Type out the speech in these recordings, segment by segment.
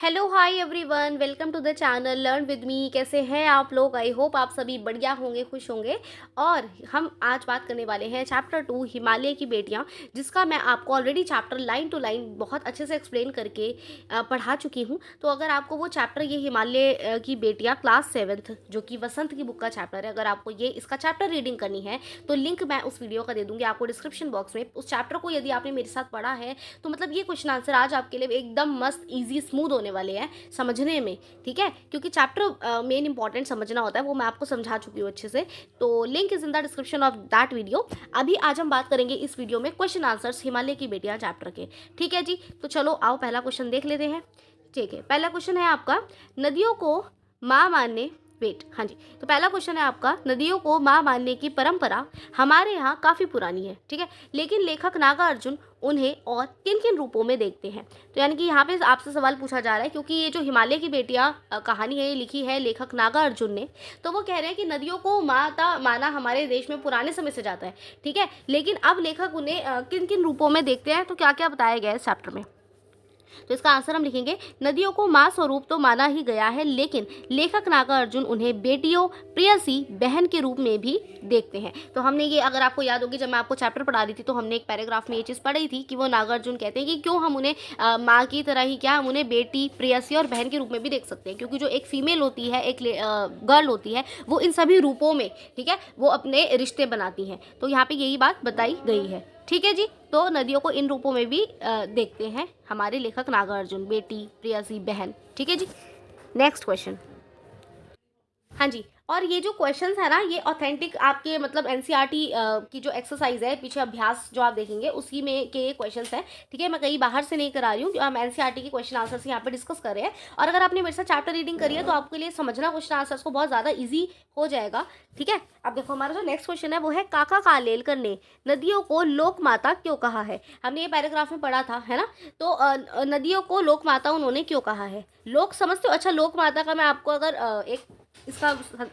Hello hi everyone, welcome to the channel learn with me. कैसे हैं आप लोग? आई होप आप सभी बढ़िया होंगे, खुश होंगे। और हम आज बात करने वाले हैं चैप्टर 2 हिमालय की बेटियां, जिसका मैं आपको already chapter line to line बहुत अच्छे से एक्सप्लेन करके पढ़ा चुकी हूं। तो अगर आपको वो चैप्टर ये हिमालय की बेटियां क्लास 7th जो कि वसंत की बुक का चैप्टर है, अगर आपको ये इसका चैप्टर रीडिंग करनी है तो लिंक मैं उस वीडियो का दे दूँगी आपको डिस्क्रिप्शन बॉक्स में। उस चैप्टर को यदि आपने मेरे साथ पढ़ा है तो मतलब ये क्वेश्चन आंसर आज आपके लिए एकदम मस्त ईजी स्मूथ होने वाले हैं समझने में, ठीक है? क्योंकि चैप्टर मेन इंपॉर्टेंट समझना होता है, वो मैं आपको समझा चुकी हूँ अच्छे से। तो link is in the description of that video. अभी आज हम बात करेंगे इस वीडियो में क्वेश्चन आंसर्स हिमालय की बेटियां चैप्टर के, ठीक है जी? तो चलो आओ पहला क्वेश्चन देख लेते हैं। ठीक है, पहला क्वेश्चन है आपका, नदियों को माँ मानने वेट हाँ जी। तो पहला क्वेश्चन है आपका, नदियों को माँ मानने की परंपरा हमारे यहाँ काफ़ी पुरानी है, ठीक है? लेकिन लेखक नागार्जुन उन्हें और किन किन रूपों में देखते हैं? तो यानी कि यहाँ पे आपसे सवाल पूछा जा रहा है, क्योंकि ये जो हिमालय की बेटियाँ कहानी है ये लिखी है लेखक नागार्जुन ने। तो वो कह रहे हैं कि नदियों को माता माना हमारे देश में पुराने समय से जाता है, ठीक है? लेकिन अब लेखक उन्हें किन किन रूपों में देखते हैं, तो क्या क्या बताया गया है इस चैप्टर में? तो इसका आंसर हम लिखेंगे, नदियों को माँ स्वरूप तो माना ही गया है, लेकिन लेखक नागार्जुन उन्हें बेटियों, प्रेयसी, बहन के रूप में भी देखते हैं। तो हमने ये, अगर आपको याद होगी, जब मैं आपको चैप्टर पढ़ा रही थी तो हमने एक पैराग्राफ में ये चीज़ पढ़ी थी कि वो नागार्जुन कहते हैं कि क्यों हम उन्हें माँ की तरह ही, क्या हम उन्हें बेटी, प्रेयसी और बहन के रूप में भी देख सकते हैं, क्योंकि जो एक फीमेल होती है, एक गर्ल होती है, वो इन सभी रूपों में, ठीक है, वो अपने रिश्ते बनाती हैं। तो यहाँ पे यही बात बताई गई है, ठीक है जी? तो नदियों को इन रूपों में भी देखते हैं हमारे लेखक नागार्जुन, बेटी, प्रेयसी, बहन, ठीक है जी? Next question. हाँ जी, और ये जो क्वेश्चंस है ना, ये ऑथेंटिक आपके मतलब एनसीईआरटी की जो एक्सरसाइज है, पीछे अभ्यास जो आप देखेंगे उसी में के ये क्वेश्चंस हैं, ठीक है? मैं कहीं बाहर से नहीं करा रही हूँ, हम एनसीईआरटी के क्वेश्चन आंसर्स यहाँ पे डिस्कस कर रहे हैं। और अगर आपने मेरे साथ चैप्टर रीडिंग करी है तो आपके लिए समझना क्वेश्चन आंसर्स को बहुत ज़्यादा ईजी हो जाएगा, ठीक है? अब देखो, हमारा जो नेक्स्ट क्वेश्चन है वो है, काका कालेलकर ने नदियों को लोक माता क्यों कहा है? हमने ये पैराग्राफ में पढ़ा था, है ना? तो नदियों को लोक माता उन्होंने क्यों कहा है? लोक समझते हो? अच्छा, लोक माता का मैं आपको अगर एक इसका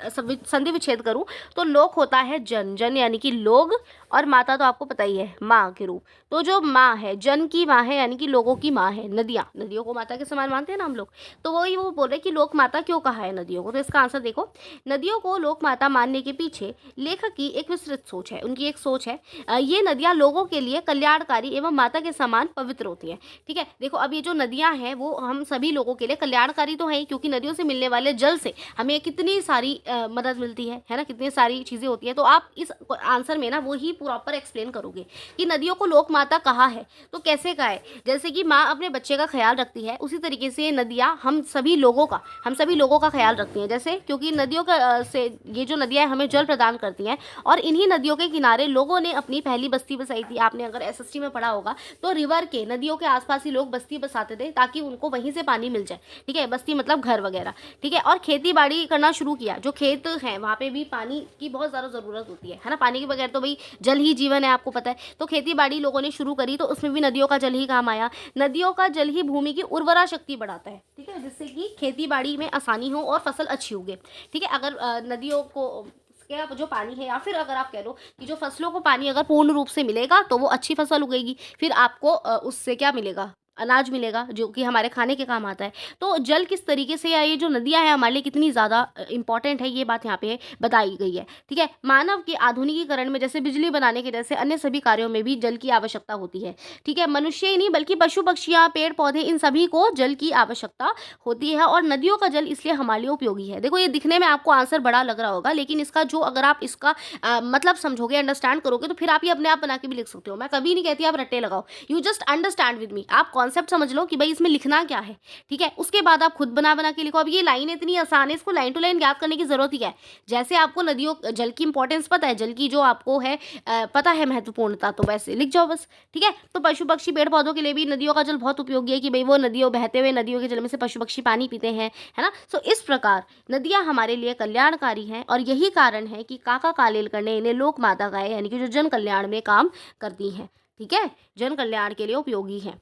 संधि विच्छेद करूं तो लोक होता है जन, जन यानी कि लोग, और माता तो आपको पता ही है माँ के रूप। तो जो माँ है, जन की माँ है, यानी कि लोगों की माँ है नदियाँ। नदियों को माता के समान मानते हैं ना हम लोग। तो वही वो बोल रहे कि लोक माता क्यों कहा है नदियों को। तो इसका आंसर देखो, नदियों को लोक माता मानने के पीछे लेखक की एक विस्तृत सोच है, उनकी एक सोच है। ये नदियाँ लोगों के लिए कल्याणकारी एवं माता के समान पवित्र होती है, ठीक है? देखो, अब ये जो नदियाँ हैं वो हम सभी लोगों के लिए कल्याणकारी तो है ही, क्योंकि नदियों से मिलने वाले जल से हमें कितनी सारी मदद मिलती है ना? कितनी सारी चीज़ें होती हैं। तो आप इस आंसर में ना वो ही प्रॉपर एक्सप्लेन करोगे कि नदियों को लोक माता कहा है तो कैसे कहा है। जैसे कि माँ अपने बच्चे का ख्याल रखती है, उसी तरीके से नदियाँ हम सभी लोगों का ख्याल रखती हैं। जैसे क्योंकि नदियों का से ये जो नदियाँ हमें जल प्रदान करती हैं, और इन्हीं नदियों के किनारे लोगों ने अपनी पहली बस्ती बसाई थी। आपने अगर एसएसटी में पढ़ा होगा तो रिवर के, नदियों के आसपास ही लोग बस्ती बसाते थे ताकि उनको वहीं से पानी मिल जाए, ठीक है? बस्ती मतलब घर वगैरह, ठीक है? और खेती बाड़ी करना शुरू किया। जो खेत हैं वहाँ पे भी पानी की बहुत ज़्यादा ज़रूरत होती है ना? पानी के बगैर तो भाई जल ही जीवन है, आपको पता है। तो खेती बाड़ी लोगों ने शुरू करी, तो उसमें भी नदियों का जल ही काम आया। नदियों का जल ही भूमि की उर्वरा शक्ति बढ़ाता है, ठीक है? जिससे कि खेती बाड़ी में आसानी हो और फसल अच्छी उगे, ठीक है? अगर नदियों को क्या जो पानी है, या फिर अगर आप कह लो कि जो फसलों को पानी अगर पूर्ण रूप से मिलेगा तो वो अच्छी फसल उगेगी, फिर आपको उससे क्या मिलेगा? अनाज मिलेगा, जो कि हमारे खाने के काम आता है। तो जल किस तरीके से, या ये जो नदियाँ हैं हमारे लिए कितनी ज़्यादा इंपॉर्टेंट है, ये बात यहाँ पे बताई गई है, ठीक है? मानव के आधुनिकीकरण में, जैसे बिजली बनाने के जैसे अन्य सभी कार्यों में भी जल की आवश्यकता होती है, ठीक है? मनुष्य ही नहीं बल्कि पशु पक्षियाँ, पेड़ पौधे, इन सभी को जल की आवश्यकता होती है, और नदियों का जल इसलिए हमारे लिए उपयोगी है। देखो, ये दिखने में आपको आंसर बड़ा लग रहा होगा, लेकिन इसका जो, अगर आप इसका मतलब समझोगे, अंडरस्टैंड करोगे, तो फिर आप ये अपने आप बना के भी लिख सकते हो। मैं कभी नहीं कहती आप रट्टे लगाओ, you just understand with me. आप कॉन्सेप्ट समझ लो कि भाई इसमें लिखना क्या है, ठीक है? उसके बाद आप खुद बना बना के लिखो। अब ये लाइन इतनी आसान है, इसको लाइन टू लाइन याद करने की जरूरत ही क्या है? जैसे आपको नदियों जल की इंपॉर्टेंस पता है, जल की जो आपको है पता है महत्वपूर्णता, तो वैसे लिख जाओ बस, ठीक है? तो पशु पक्षी, पेड़ पौधों के लिए भी नदियों का जल बहुत उपयोगी है, कि भाई वो नदियों, बहते हुए नदियों के जल में से पशु पक्षी पानी पीते हैं, है ना? सो इस प्रकार नदियाँ हमारे लिए कल्याणकारी हैं, और यही कारण है कि काका कालेलकर ने इन्हें लोक माता कहा है, यानी कि जो जन कल्याण में काम करती हैं, ठीक है? जन कल्याण के लिए उपयोगी हैं।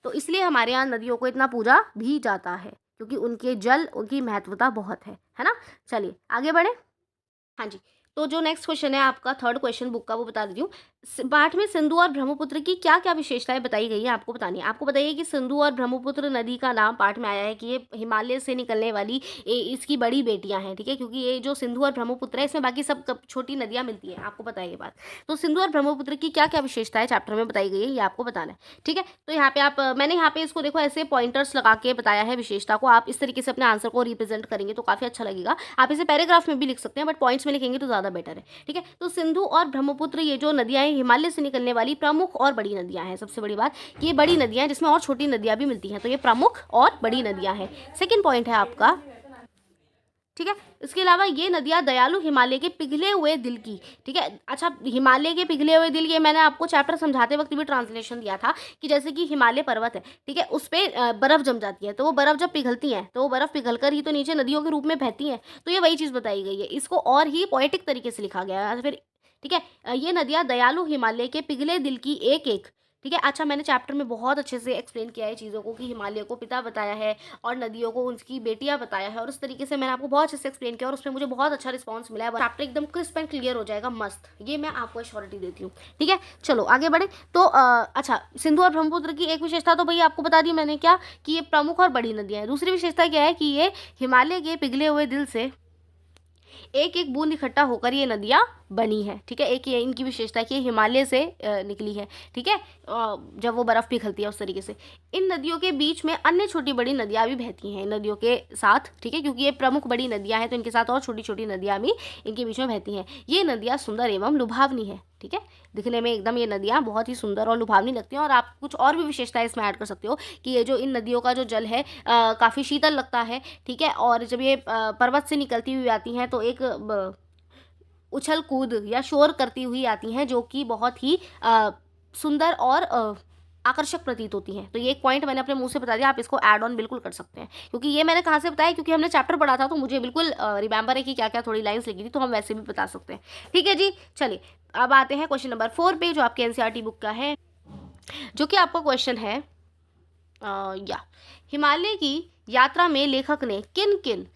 तो इसलिए हमारे यहाँ नदियों को इतना पूजा भी जाता है, क्योंकि उनके जल, उनकी महत्वता बहुत है ना? चलिए आगे बढ़े। हाँ जी, तो जो नेक्स्ट क्वेश्चन है आपका, थर्ड क्वेश्चन बुक का, वो बता देती हूँ। पाठ में सिंधु और ब्रह्मपुत्र की क्या क्या विशेषताएं बताई गई है आपको बतानी है। आपको बताइए कि सिंधु और ब्रह्मपुत्र नदी का नाम पाठ में आया है कि ये हिमालय से निकलने वाली इसकी बड़ी बेटियां हैं, ठीक है, क्योंकि ये जो सिंधु और ब्रह्मपुत्र है इसमें बाकी सब छोटी नदियां मिलती हैं, आपको पता है ये बात। तो सिंधु और ब्रह्मपुत्र की क्या क्या विशेषताएं चैप्टर में बताई गई है ये आपको बताना है, ठीक है। तो यहाँ पे आप मैंने यहाँ पे इसको देखो ऐसे पॉइंटर्स लगा के बताया है विशेषता को, आप इस तरीके से अपने आंसर को रिप्रेजेंट करेंगे तो काफी अच्छा लगेगा। आप इसे पैराग्राफ में भी लिख सकते हैं बट पॉइंट्स में लिखेंगे तो ज्यादा बेटर है, ठीक है। तो सिंधु और ब्रह्मपुत्र ये जो नदियां हैं हिमालय से निकलने वाली प्रमुख और बड़ी नदियां हैं। सबसे बड़ी बात कि ये बड़ी नदियां हैं जिसमें और छोटी नदियां भी मिलती हैं, तो ये प्रमुख और बड़ी नदियां हैं। सेकंड पॉइंट है आपका, ठीक है। इसके अलावा ये नदियां दयालु हिमालय के पिघले हुए दिल की, ठीक है। अच्छा, हिमालय के पिघले हुए दिल, ये मैंने आपको चैप्टर समझाते वक्त भी ट्रांसलेशन दिया था कि जैसे कि हिमालय पर्वत है, ठीक है, उस पर बर्फ जम जाती है, तो वो बर्फ जब पिघलती है तो वो बर्फ पिघलकर ही तो नीचे नदियों के रूप में बहती है, तो ये वही चीज़ बताई गई है। इसको और ही पोएटिक तरीके से लिखा गया है फिर, ठीक है। ये नदियां दयालु हिमालय के पिघले दिल की एक एक, ठीक है। अच्छा, मैंने चैप्टर में बहुत अच्छे से एक्सप्लेन किया है चीज़ों को कि हिमालय को पिता बताया है और नदियों को उनकी बेटियां बताया है, और उस तरीके से मैंने आपको बहुत अच्छे से एक्सप्लेन किया और उसमें मुझे बहुत अच्छा रिस्पांस मिला है। चैप्टर एकदम क्रिस्प एंड क्लियर हो जाएगा, मस्त, ये मैं आपको एश्योरिटी देती हूँ, ठीक है। चलो आगे बढ़े। तो अच्छा, सिंधु और ब्रह्मपुत्र की एक विशेषता तो भैया आपको बता दी मैंने क्या, कि ये प्रमुख और बड़ी नदियाँ हैं। दूसरी विशेषता क्या है कि ये हिमालय के पिघले हुए दिल से एक एक बूंद इकट्ठा होकर ये नदियाँ बनी है, ठीक है। एक ये इनकी विशेषता है कि हिमालय से निकली है, ठीक है, जब वो बर्फ़ पिघलती है उस तरीके से। इन नदियों के बीच में अन्य छोटी बड़ी नदियाँ भी बहती हैं इन नदियों के साथ, ठीक है, क्योंकि ये प्रमुख बड़ी नदियाँ हैं तो इनके साथ और छोटी छोटी नदियाँ भी इनके बीच में बहती हैं। ये नदियाँ सुंदर एवं लुभावनी है, ठीक है, दिखने में एकदम ये नदियाँ बहुत ही सुंदर और लुभावनी लगती हैं। और आप कुछ और भी विशेषताएं इसमें ऐड कर सकते हो कि ये जो इन नदियों का जो जल है काफ़ी शीतल लगता है, ठीक है, और जब ये पर्वत से निकलती हुई आती हैं तो एक उछल कूद या शोर करती हुई आती हैं जो कि बहुत ही सुंदर और आकर्षक प्रतीत होती हैं। तो ये एक पॉइंट मैंने अपने मुंह से बता दिया, आप इसको ऐड ऑन बिल्कुल कर सकते हैं, क्योंकि ये मैंने कहाँ से बताया, क्योंकि हमने चैप्टर पढ़ा था तो मुझे बिल्कुल रिमेंबर है कि क्या क्या थोड़ी लाइन्स लिखी थी, तो हम वैसे भी बता सकते हैं, ठीक है जी। चलिए अब आते हैं क्वेश्चन नंबर 4 पे, जो आपके एनसीईआरटी बुक का है, जो कि आपका क्वेश्चन है हिमालय की यात्रा में लेखक ने किन किन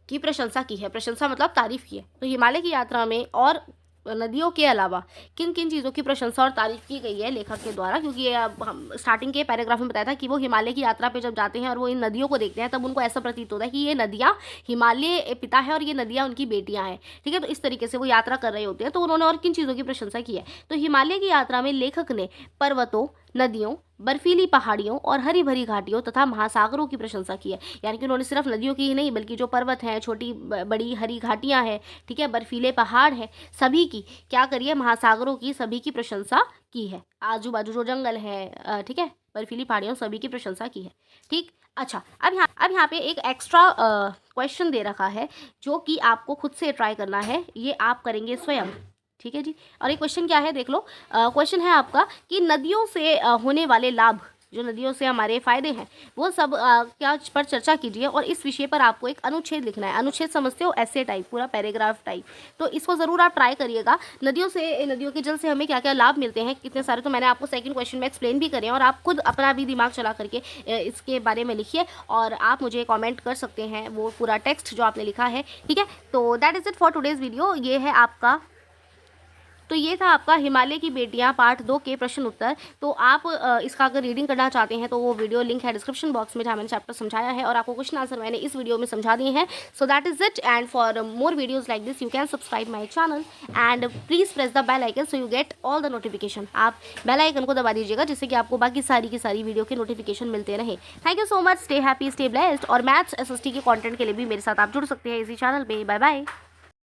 की प्रशंसा की है। प्रशंसा मतलब तारीफ की है। तो हिमालय की यात्रा में और नदियों के अलावा किन किन चीज़ों की प्रशंसा और तारीफ की गई है लेखक के द्वारा, क्योंकि ये अब हम स्टार्टिंग के पैराग्राफ में बताया था कि वो हिमालय की यात्रा पे जब जाते हैं और वो इन नदियों को देखते हैं तब उनको ऐसा प्रतीत होता है कि ये नदियाँ हिमालय पिता है और ये नदियाँ उनकी बेटियाँ हैं, ठीक है। तो इस तरीके से वो यात्रा कर रहे होते हैं, तो उन्होंने और किन चीज़ों की प्रशंसा की है। तो हिमालय की यात्रा में लेखक ने पर्वतों, नदियों, बर्फीली पहाड़ियों और हरी भरी घाटियों तथा महासागरों की प्रशंसा की है। यानी कि उन्होंने सिर्फ नदियों की ही नहीं बल्कि जो पर्वत हैं, छोटी बड़ी हरी घाटियां हैं, ठीक है, बर्फीले पहाड़ हैं, सभी की क्या करिए, महासागरों की सभी की प्रशंसा की है। आजू बाजू जो जंगल है, ठीक है, बर्फीली पहाड़ियों सभी की प्रशंसा की है, ठीक। अच्छा, अब यहाँ पे एक एक्स्ट्रा क्वेश्चन दे रखा है जो कि आपको खुद से ट्राई करना है, ये आप करेंगे स्वयं, ठीक है जी। और ये क्वेश्चन क्या है देख लो। क्वेश्चन है आपका कि नदियों से होने वाले लाभ, जो नदियों से हमारे फायदे हैं वो सब क्या पर चर्चा कीजिए, और इस विषय पर आपको एक अनुच्छेद लिखना है। अनुच्छेद समझते हो, ऐसे टाइप, पूरा पैराग्राफ टाइप। तो इसको ज़रूर आप ट्राई करिएगा। नदियों के जल से हमें क्या क्या लाभ मिलते हैं, कितने सारे, तो मैंने आपको सेकंड क्वेश्चन में एक्सप्लेन भी करें, और आप खुद अपना भी दिमाग चला करके इसके बारे में लिखिए और आप मुझे कॉमेंट कर सकते हैं वो पूरा टेक्स्ट जो आपने लिखा है, ठीक है। तो that is it for today's video. ये था आपका हिमालय की बेटियां पार्ट 2 के प्रश्न उत्तर। तो आप इसका अगर रीडिंग करना चाहते हैं तो वो वीडियो लिंक है डिस्क्रिप्शन बॉक्स में, जहाँ मैंने चैप्टर समझाया है और आपको क्वेश्चन आंसर मैंने इस वीडियो में समझा दिए हैं। So that is it, and for more videos like this you can subscribe my channel and please press the bell icon so you get all the notification. आप बेल आइकन को दबा दीजिएगा जिससे कि आपको बाकी सारी की सारी वीडियो के नोटिफिकेशन मिलते रहे। Thank you so much, stay happy, stay blessed. और मैथ्स SST के कॉन्टेंट के लिए भी मेरे साथ आप जुड़ सकते हैं इसी चैनल पर। Bye bye.